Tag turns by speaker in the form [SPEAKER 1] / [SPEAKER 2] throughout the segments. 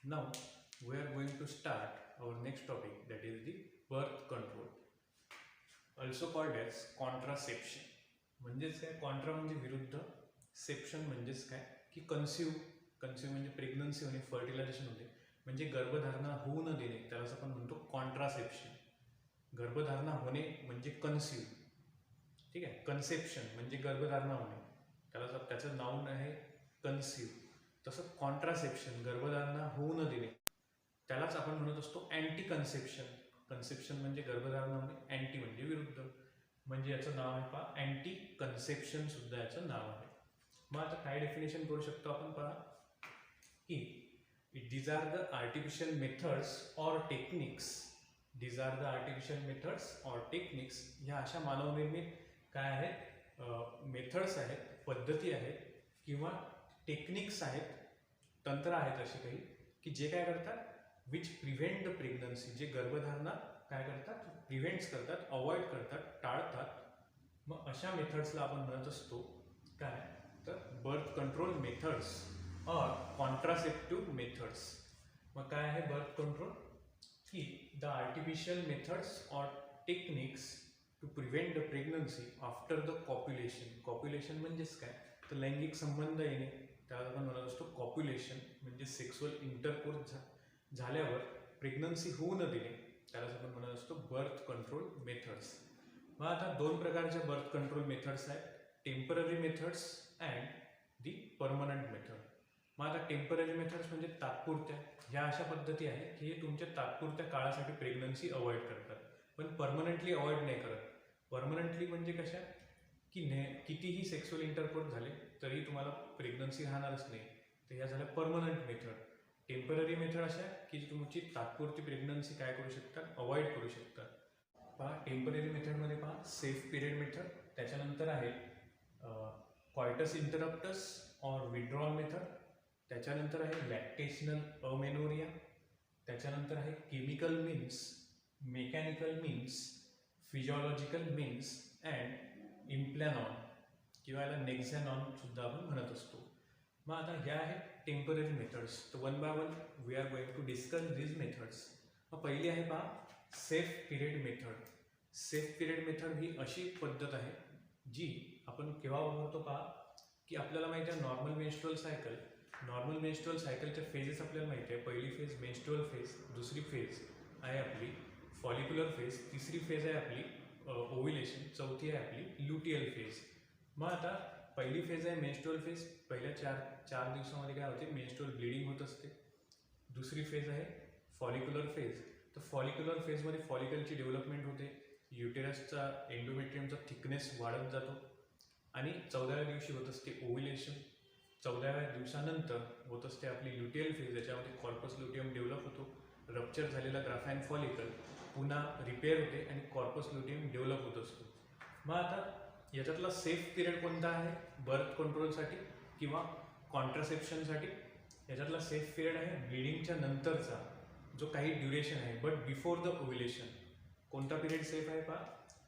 [SPEAKER 1] Now we are going to start our next topic, that is the birth control, also called as contraception. म्हणजेच काय, Contra म्हणजे विरुद्ध, सेप्शन म्हणजेच काय की कन्सिव्ह म्हणजे प्रेग्नन्सी होणे, फर्टिलायझेशन होणे, म्हणजे गर्भधारणा होऊ न देणे, त्यालाच आपण म्हणतो कॉन्ट्रासेप्शन. गर्भधारणा होणे म्हणजे कन्सिव्ह, ठीक आहे. कन्सेप्शन म्हणजे गर्भधारणा होणे, त्याचं नाव आहे कन्सिव्ह. तसं कॉन्ट्रासेप्शन गर्भधारणा होऊ न देणे, त्यालाच आपण म्हणत असतो अँटी कन्सेप्शन. कन्सेप्शन म्हणजे गर्भधारणा होणे, अँटी म्हणजे विरुद्ध, म्हणजे याचं नाव आहे पहा अँटी कन्सेप्शन सुद्धा याचं नाव आहे. मग आता काय डेफिनेशन करू शकतो आपण पहा की these are the artificial methods or techniques. These are the artificial methods or techniques. ह्या अशा मानवनिर्मित काय आहेत, मेथड्स आहेत, पद्धती आहेत किंवा टेक्निक्स आहेत, तंत्र आहेत असे काही की जे काय करतात, विच प्रिव्हेंट द प्रेग्नन्सी, जे गर्भधारणा काय करतात, प्रिव्हेंट्स करतात, अवॉइड करतात, टाळतात. मग अशा मेथड्सला आपण म्हणत असतो काय, तर बर्थ कंट्रोल मेथड्स और कॉन्ट्रासेप्टिव्ह मेथड्स. मग काय आहे बर्थ कंट्रोल, की द आर्टिफिशियल मेथड्स और techniques to prevent the pregnancy after the copulation. Copulation म्हणजेच काय, तर लैंगिक संबंध येणे, त्याला आपण म्हणत असतो कॉप्युलेशन, म्हणजे सेक्सुअल इंटरकोर्स झाल्यावर प्रेग्नन्सी होऊ न देणे, त्यालाच आपण म्हणत असतो बर्थ कंट्रोल मेथड्स. मग आता दोन प्रकारच्या बर्थ कंट्रोल मेथड्स आहेत, temporary methods and the permanent method. मग आता टेम्पररी मेथड्स म्हणजे तात्पुरत्या, ह्या अशा पद्धती आहेत की हे तुमच्या तात्पुरत्या काळासाठी प्रेग्नन्सी अवॉइड करतात, पण परमनंटली अवॉइड नाही करत. परमनंटली म्हणजे कशा, की कितीही सेक्सुअल इंटरकोर्स झाले तरी तुम्हाला प्रेग्नन्सी राहणारच नाही, तर ह्या झाल्या परमनंट मेथड. टेम्पररी मेथड अशा की तुमची तात्पुरती प्रेग्नन्सी काय करू शकतात, अवॉइड करू शकतात. पहा टेम्पररी मेथडमध्ये पहा सेफ पिरियड मेथड, त्याच्यानंतर आहे कॉयटस इंटरप्टस और विड्रॉल मेथड, त्याच्यानंतर आहे लॅक्टेशनल अमेनोरिया, त्याच्यानंतर आहे chemical means, mechanical means, physiological means and Implanon किंवा याला नेक्झॅनॉन सुद्धा आपण म्हणत असतो. मग आता ह्या आहेत टेम्पररी मेथड्स, तर one by one we are going to discuss these methods. मग पहिली आहे पहा safe period method. Safe period method ही अशी पद्धत आहे जी आपण केव्हा वापरतो पहा, की आपल्याला माहिती आहे नॉर्मल मेन्स्ट्रुअल सायकलच्या फेजेस आपल्याला माहिती आहे. पहिली फेज मेन्स्ट्रुअल फेज, दुसरी फेज आहे आपली फॉलिक्युलर फेज, तिसरी फेज आहे आपली ओव्युलेशन, चौथी आहे आपली ल्युटियल फेज. मग आता पहिली फेज आहे मेन्स्ट्रुअल फेज, पहिल्या चार दिवसामध्ये काय होते, मेन्स्ट्रुअल ब्लिडिंग होत असते. दुसरी फेज आहे फॉलिक्युलर फेज, तर फॉलिक्युलर फेजमध्ये फॉलिकलची डेव्हलपमेंट होते, युटेरसचा एंडोमेट्रियमचा थिकनेस वाढत जातो आणि 14व्या दिवशी होत असते ओव्युलेशन. 14व्या दिवसानंतर होत असते आपली ल्युटियल फेज, ज्याच्यामध्ये कॉर्पस ल्युटियम डेव्हलप होतो, रप्चर झालेला ग्राफाइन फॉलिकल पुन्हा रिपेअर होते आणि कॉर्पस ल्युटियम डेव्हलप होत असतो. मग आता याच्यातला सेफ पिरियड कोणता आहे बर्थ कंट्रोलसाठी किंवा कॉन्ट्रासेप्शनसाठी, याच्यातला सेफ पिरियड आहे ब्लिडिंगच्या नंतरचा जो काही ड्युरेशन आहे, बट बिफोर द ओव्युलेशन. कोणता पिरियड सेफ आहे पहा,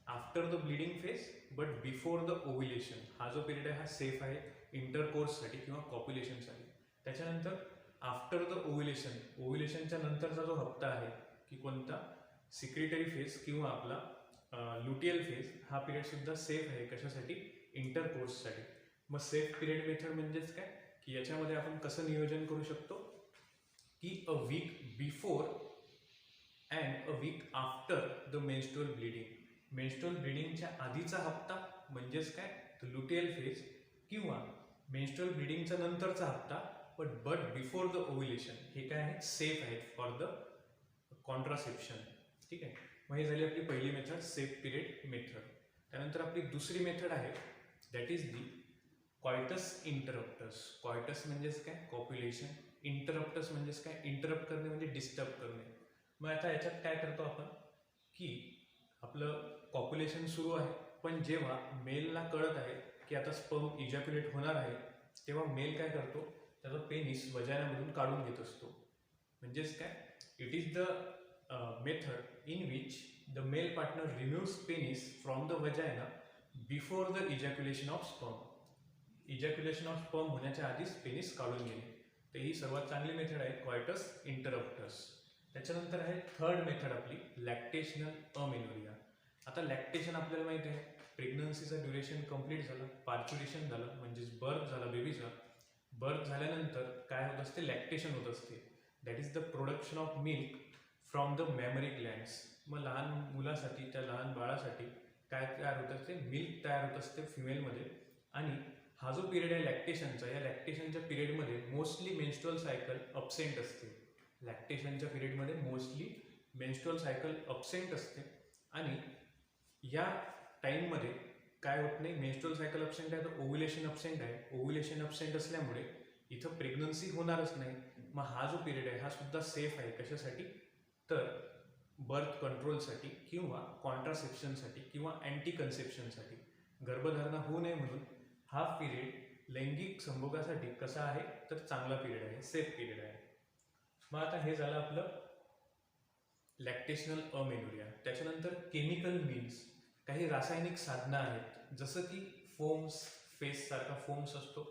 [SPEAKER 1] after the bleeding phase but before the ovulation, हा जो पिरियड आहे हा सेफ आहे इंटरकोर्ससाठी किंवा कॉप्युलेशनसाठी. त्याच्यानंतर आफ्टर द ओव्युलेशन, ओव्युलेशनच्या नंतरचा जो हप्ता आहे की कोणता, सिक्रेटरी फेज किंवा आपला ल्युटियल फेज, हा पिरियडसुद्धा सेफ आहे कशासाठी, इंटरकोर्ससाठी. मग सेफ पिरियड मेथड म्हणजेच काय, की याच्यामध्ये आपण कसं नियोजन करू शकतो, की a week before and a week after the menstrual bleeding. Menstrual ब्लिडिंगच्या आधीचा हप्ता म्हणजेच काय, तर ल्युटियल फेज, किंवा मेन्स्ट्रुअल ब्लिडिंगच्या नंतरचा हप्ता बट बिफोर द ओव्युलेशन, हे काय आहे, सेफ आहेत फॉर द कॉन्ट्रासेप्शन. ठीक आहे. मग ही झाली आपली पहिली मेथड सेफ पिरियड मेथड. त्यानंतर आपली दुसरी मेथड आहे दॅट इज दी कॉयटस इंटरप्टस. कॉयटस म्हणजेच काय, कॉप्युलेशन. इंटरप्टस म्हणजेच काय, इंटरप्ट करणे म्हणजे डिस्टर्ब करणे. मग आता याच्यात काय करतो आपण, की आपलं कॉप्युलेशन सुरू आहे, पण जेव्हा मेलला कळत आहे की आता स्पर्म इजॅक्युलेट होणार आहे, तेव्हा मेल काय करतो, त्याचा पेनिस वजायनामधून काढून घेत असतो. म्हणजेच काय, it is the method in which the male partner removes penis from the वजायना before the ejaculation of sperm. Ejaculation of sperm होण्याच्या आधीच पेनिस काढून घेणे. तर ही सर्वात चांगली मेथड आहे कॉयटस इंटरप्टस. त्याच्यानंतर आहे थर्ड मेथड आपली लॅक्टेशनल अमेनोरिया. आता लॅक्टेशन आपल्याला माहिती आहे, प्रेग्नन्सीचं ड्युरेशन कंप्लीट झालं, पार्च्युलेशन झालं म्हणजेच बर्थ झाला बेबीचा. बर्थ झाल्यानंतर काय होत असते, लॅक्टेशन होत असते. That is the production of milk from the memory glands. मग लहान मुलासाठी, त्या लहान बाळासाठी काय तयार होत असते, मिल्क तयार होत असते फिमेलमध्ये. आणि हा जो पिरियड आहे लॅक्टेशनचा, या लॅक्टेशनच्या पिरियडमध्ये मोस्टली मेन्स्ट्रुअल सायकल अबसेंट असते. लॅक्टेशनच्या पिरियडमध्ये मोस्टली मेन्स्ट्रुअल सायकल अबसेंट असते. आणि या टाईममध्ये काय होत नाही, मेन्स्ट्रुअल सायकल अबसेंट आहे तर ओव्युलेशन अबसेंट आहे. ओव्युलेशन अबसेंट असल्यामुळे इथं प्रेग्नन्सी होणारच नाही. मग हा जो पिरियड आहे हा सुद्धा सेफ आहे. कशासाठी, तर बर्थ कंट्रोलसाठी किंवा कॉन्ट्रासेप्शनसाठी किंवा अँटी कन्सेप्शनसाठी. गर्भधारणा होऊ नये म्हणून हा पिरियड लैंगिक संभोगासाठी कसा आहे, तर चांगला पिरियड आहे, सेफ पिरियड आहे. मग आता हे झालं आपलं लॅक्टेशनल अमेनोरिया. त्याच्यानंतर केमिकल मीन्स, काही रासायनिक साधनं आहेत, जसं की फोम्स, फेससारखा फोम्स असतो,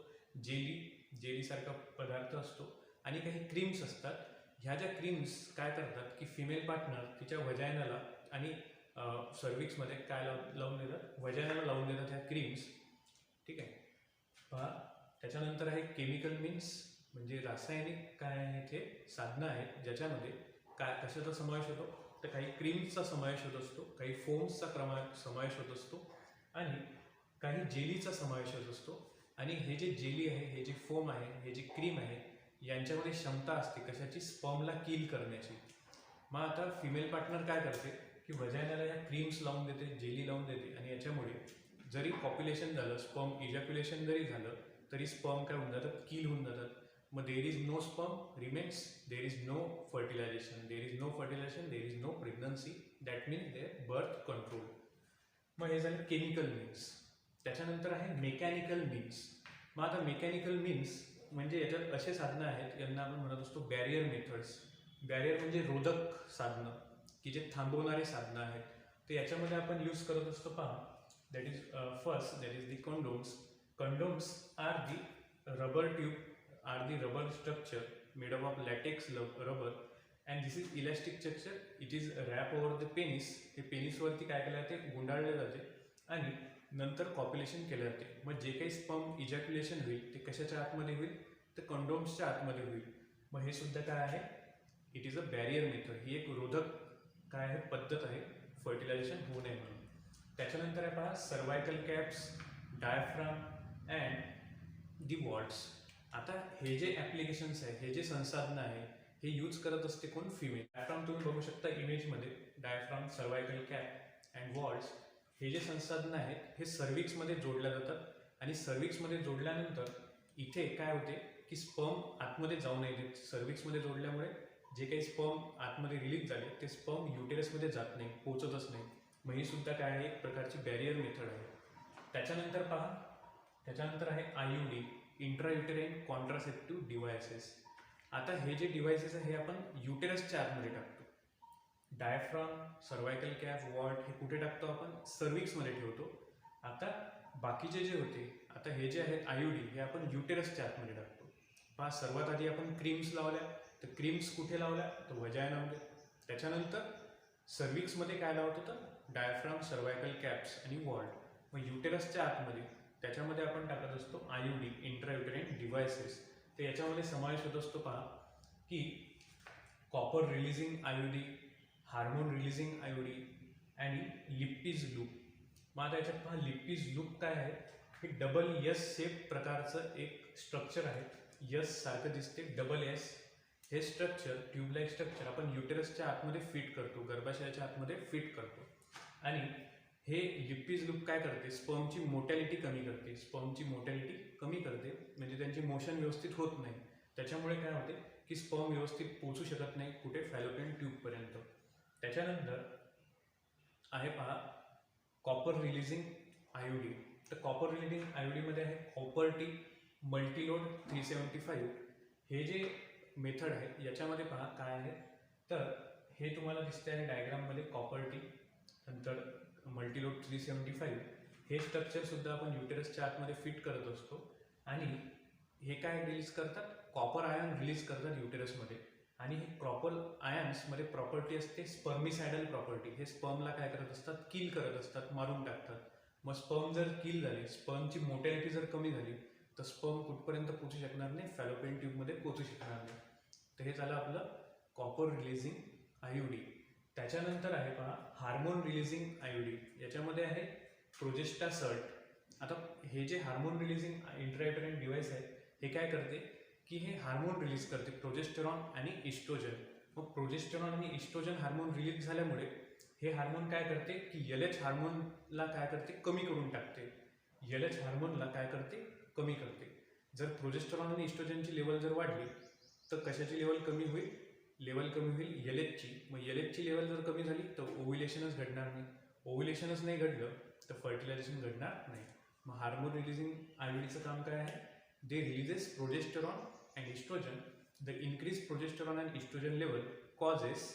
[SPEAKER 1] जेलीसारखा पदार्थ असतो, आणि काही क्रीम्स असतात. ह्या ज्या क्रीम्स काय करतात की फिमेल पार्टनर तिच्या वजायनाला आणि सर्विक्समध्ये काय लावून देतात, वजायनाला लावून देतात ह्या क्रीम्स. ठीक आहे, पहा. त्याच्यानंतर आहे केमिकल मीन्स, म्हणजे रासायनिक काय आहे ते साधनं आहेत ज्याच्यामध्ये काय कशाचा समावेश होतो, तर काही क्रीम्सचा समावेश होत असतो, काही फोम्सचा समावेश होत असतो, आणि काही जेलीचा समावेश होत असतो. आणि हे जे जेली आहे, हे जे फोम आहे, हे जी क्रीम आहे, यांच्यामध्ये क्षमता असते कशाची, स्पर्मला किल करण्याची. मग आता फिमेल पार्टनर काय करते की वजायनाला या क्रीम्स लावून देते, जेली लावून देते, आणि याच्यामुळे जरी पॉप्युलेशन झालं, स्पर्म इजॅक्युलेशन जरी झालं, तरी स्पर्म काय होऊन जातात, किल होऊन जातात. मग there is no sperm remains, there is no fertilization, there is no pregnancy. That means their birth control. मग हे झालं केमिकल मीन्स. त्याच्यानंतर आहे मेकॅनिकल मीन्स. मग आता मेकॅनिकल मीन्स म्हणजे याच्यात असे साधनं आहेत, यांना आपण म्हणत असतो बॅरियर मेथड्स. बॅरियर म्हणजे रोधक साधनं, की जे थांबवणारे साधनं आहेत. तर याच्यामध्ये आपण यूज करत असतो, पहा. That is first, that is the condoms. Condoms are the rubber tube, or the rubber structure made up of latex rubber, and this is elastic structure. It is wrap over the penis. हे पेनिसवरती काय केलं जाते, गुंडाळले जाते, आणि नंतर कॉप्युलेशन केलं जाते. मग जे काही स्पर्म इजॅक्युलेशन होईल ते कशाच्या आतमध्ये होईल, तर कंडोम्सच्या आतमध्ये होईल. मग हे सुद्धा काय आहे, it is a barrier method. ही एक रोधक काय आहे, पद्धत आहे, फर्टिलायझेशन होऊ नये म्हणून. त्याच्यानंतर आहे पहा cervical caps, diaphragm and the vaults. आता हे जे ॲप्लिकेशन्स आहे, हे जे संसाधनं आहे, हे यूज करत असते कोण, फिमेल. डायफ्राम तुम्ही बघू शकता इमेजमध्ये, diaphragm, cervical cap and vaults. हे जे संसाधनं आहेत हे सर्विक्समध्ये जोडल्या जातात, आणि सर्विक्समध्ये जोडल्यानंतर इथे काय होते की स्पर्म आतमध्ये जाऊ नये देत. सर्विक्समध्ये जोडल्यामुळे जे काही स्पर्म आतमध्ये रिलीज झाले ते स्पर्म युटेरसमध्ये जात नाही, पोचतच नाही. मग ही सुद्धा काय आहे, एक प्रकारची बॅरियर मेथड आहे. त्याच्यानंतर पहा, त्याच्यानंतर आहे IUD, इंट्रायुटेराइन कॉन्ट्रासेप्टिव्ह डिव्हायसेस. आता हे जे डिव्हायसेस आहे हे आपण युटेरसच्या आतमध्ये टाकतो. डायफ्राम, सर्वायकल कॅप, वॉल्ट हे कुठे टाकतो आपण, सर्विक्समध्ये ठेवतो. आता बाकीचे जे होते, आता हे जे आहेत IUD, हे आपण युटेरसच्या आतमध्ये टाकतो. पहा, सर्वात आधी आपण क्रीम्स लावल्या, तर क्रीम्स कुठे लावल्या, तर वजायनामध्ये. त्याच्यानंतर सर्विक्समध्ये काय लावतो, तर डायफ्राम, सर्वायकल कॅप्स आणि वॉल्ट. मग युटेरसच्या आतमध्ये त्याच्यामध्ये आपण टाकत असतो IUD, इंट्रायुटेराइन डिव्हायसेस. तर याच्यामध्ये समावेश होत असतो, पहा, की copper releasing IUD, hormone releasing IUD आणि लिप्पीज लूप. मग आता याच्यात पहा, लिप्पीज लूप काय आहे, हे डबल S शेप प्रकारचं एक स्ट्रक्चर आहे. यस सारखं दिसते, डबल S. हे स्ट्रक्चर, ट्यूबलाईक स्ट्रक्चर, आपण युटेरसच्या आतमध्ये फिट करतो, गर्भाशयाच्या आतमध्ये फिट करतो. आणि हे लिप्पीज लूप काय करते, स्पर्मची मोटॅलिटी कमी करते. स्पर्मची मोटॅलिटी कमी करते म्हणजे त्यांची मोशन व्यवस्थित होत नाही. त्याच्यामुळे काय होते की स्पर्म व्यवस्थित पोचू शकत नाही कुठे, फॅलोपियन ट्यूबपर्यंत. त्याच्यानंतर आहे पहा कॉपर रिलीजिंग IUD. तर कॉपर रिलीजिंग IUD मध्ये आहे कॉपर टी मल्टीलोड 375. हे जे मेथड आहे याच्यामध्ये पहा काय आहे, तर हे तुम्हाला दिसते आहे डायग्राममध्ये, कॉपर टी नंतर मल्टीलोड 375. हे स्ट्रक्चर सुद्धा आपण युटेरसच्या आतमध्ये फिट करत असतो. आणि हे काय रिलीज करतात, कॉपर आयन रिलीज करतात युटेरसमध्ये. आणि हे कॉपर आयन्समध्ये प्रॉपर्टी असते स्पर्मिसायडल प्रॉपर्टी. हे स्पर्मला काय करत असतात, किल करत असतात, मारून टाकतात. मग स्पर्म जर किल झाले, स्पर्मची मोटॅलिटी जर कमी झाली, तर स्पर्म कुठपर्यंत पोचू शकणार नाही, फॅलोपियन ट्यूबमध्ये पोचू शकणार नाही. तर हे झालं आपलं कॉपर रिलीजिंग आयुडी. त्याच्यानंतर आहे पहा हार्मोन रिलीजिंग आयुडी. याच्यामध्ये आहे प्रोजेस्टासर्ट. आता हे जे हार्मोन रिलीजिंग इंट्रायुटेराइन डिव्हाइस आहे, हे काय करते की हे हार्मोन रिलीज करते, प्रोजेस्टेरॉन आणि इस्ट्रोजन. मग प्रोजेस्टेरॉन आणि इस्ट्रोजन हार्मोन रिलीज झाल्यामुळे हे हार्मोन काय करते की LH हार्मोनला काय करते, कमी करून टाकते. LH हार्मोनला काय करते, कमी करते. जर प्रोजेस्टेरॉन आणि इस्ट्रोजनची लेवल जर वाढली तर कशाची लेवल कमी होईल, लेवल कमी होईल LHची. मग LHची लेवल जर कमी झाली तर ओव्युलेशनच घडणार नाही. ओव्युलेशनच नाही घडलं तर फर्टिलायझेशन घडणार नाही. मग हार्मोन रिलीजिंग आयडीचं काम काय आहे, they releases progesterone and estrogen. The increased progesterone and estrogen level causes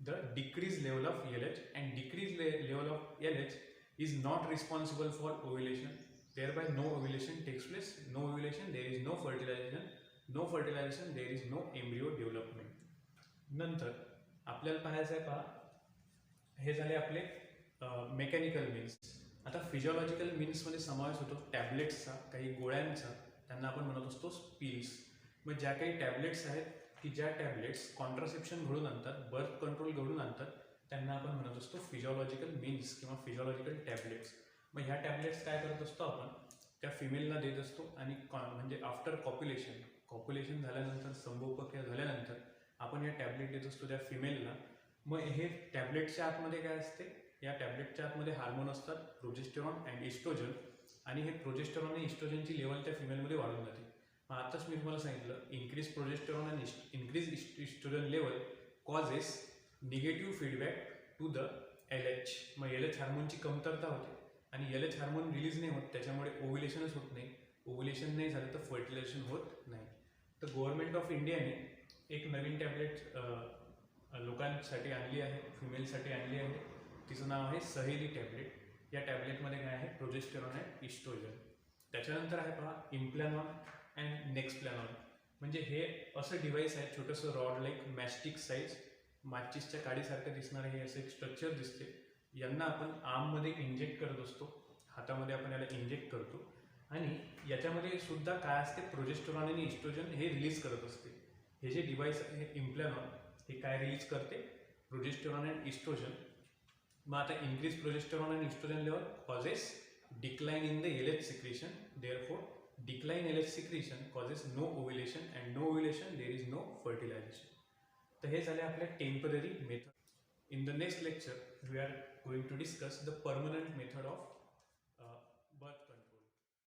[SPEAKER 1] the decreased level of LH, and decreased level of LH is not responsible for ovulation. Thereby no ovulation takes place. No ovulation, there is no fertilization. No fertilization, there is no embryo development. नंतर आपल्याला पाहायचं आहे पहा, हे झाले आपले mechanical means. आता physiological मीन्समध्ये समावेश होतो टॅबलेट्सचा, काही गोळ्यांचा, त्यांना आपण म्हणत असतो पिल्स. मग ज्या काही टॅबलेट्स आहेत की ज्या टॅबलेट्स कॉन्ट्रासेप्शन घडून आणतात, बर्थ कंट्रोल घडून आणतात, त्यांना आपण म्हणत असतो फिजिओलॉजिकल मीन्स किंवा फिजिओलॉजिकल टॅबलेट्स. मग ह्या टॅबलेट्स काय करत असतो आपण, त्या फिमेलला देत असतो. आणि म्हणजे आफ्टर कॉप्युलेशन झाल्यानंतर, संभोगप्रक्रिया झाल्यानंतर आपण या टॅबलेट देत असतो त्या फिमेलला. मग हे टॅबलेटच्या आतमध्ये काय असते, या टॅबलेटच्या आतमध्ये हार्मोन असतात, प्रोजेस्टेरॉन अँड इस्ट्रोजन. आणि हे प्रोजेस्टेरॉन आणि इस्ट्रोजनची लेवल त्या फिमेलमध्ये वाढून जाते. आताच मी तुम्हाला सांगितलं, इंक्रीज प्रोजेस्टेरॉन आणि increase estrogen level causes negative feedback to the LH. मग LH हार्मोनची कमतरता होते आणि LH हार्मोन रिलीज नाही होत, त्याच्यामुळे ओव्युलेशनच होत नाही. ओव्युलेशन नाही झालं तर फर्टिलायझेशन होत नाही. तर गव्हर्नमेंट ऑफ इंडियाने एक नवीन टॅबलेट लोकांसाठी आणली आहे, फिमेलसाठी आणली आहे. तिचं नाव आहे सहेली टॅबलेट. या टॅबलेटमध्ये काय आहे, प्रोजेस्टेरॉन अँड इस्ट्रोजन. त्याच्यानंतर आहे पहा इम्प्लॅनॉन अँड नेक्सप्लॅनॉन. म्हणजे हे असं डिव्हाइस आहे, छोटंसं रॉड लाईक मॅस्टिक साईज, माचीसच्या काडीसारखं दिसणारं हे असं एक स्ट्रक्चर दिसते. यांना आपण आर्ममध्ये इंजेक्ट करत असतो, हातामध्ये आपण याला इंजेक्ट करतो. आणि याच्यामध्ये सुद्धा काय असते, प्रोजेस्टेरॉन आणि इस्ट्रोजन हे रिलीज करत असते. हे जे डिव्हाइस आहे इम्प्लॅनॉन, हे काय रिलीज करते, प्रोजेस्टेरॉन अँड इस्ट्रोजन. मग आता increase progesterone and estrogen level causes decline in the LH secretion. Therefore decline LH secretion causes no ovulation, and no ovulation there is no fertilization. तर हे झाले आपल्या temporary method. In the next lecture we are going to discuss the permanent method.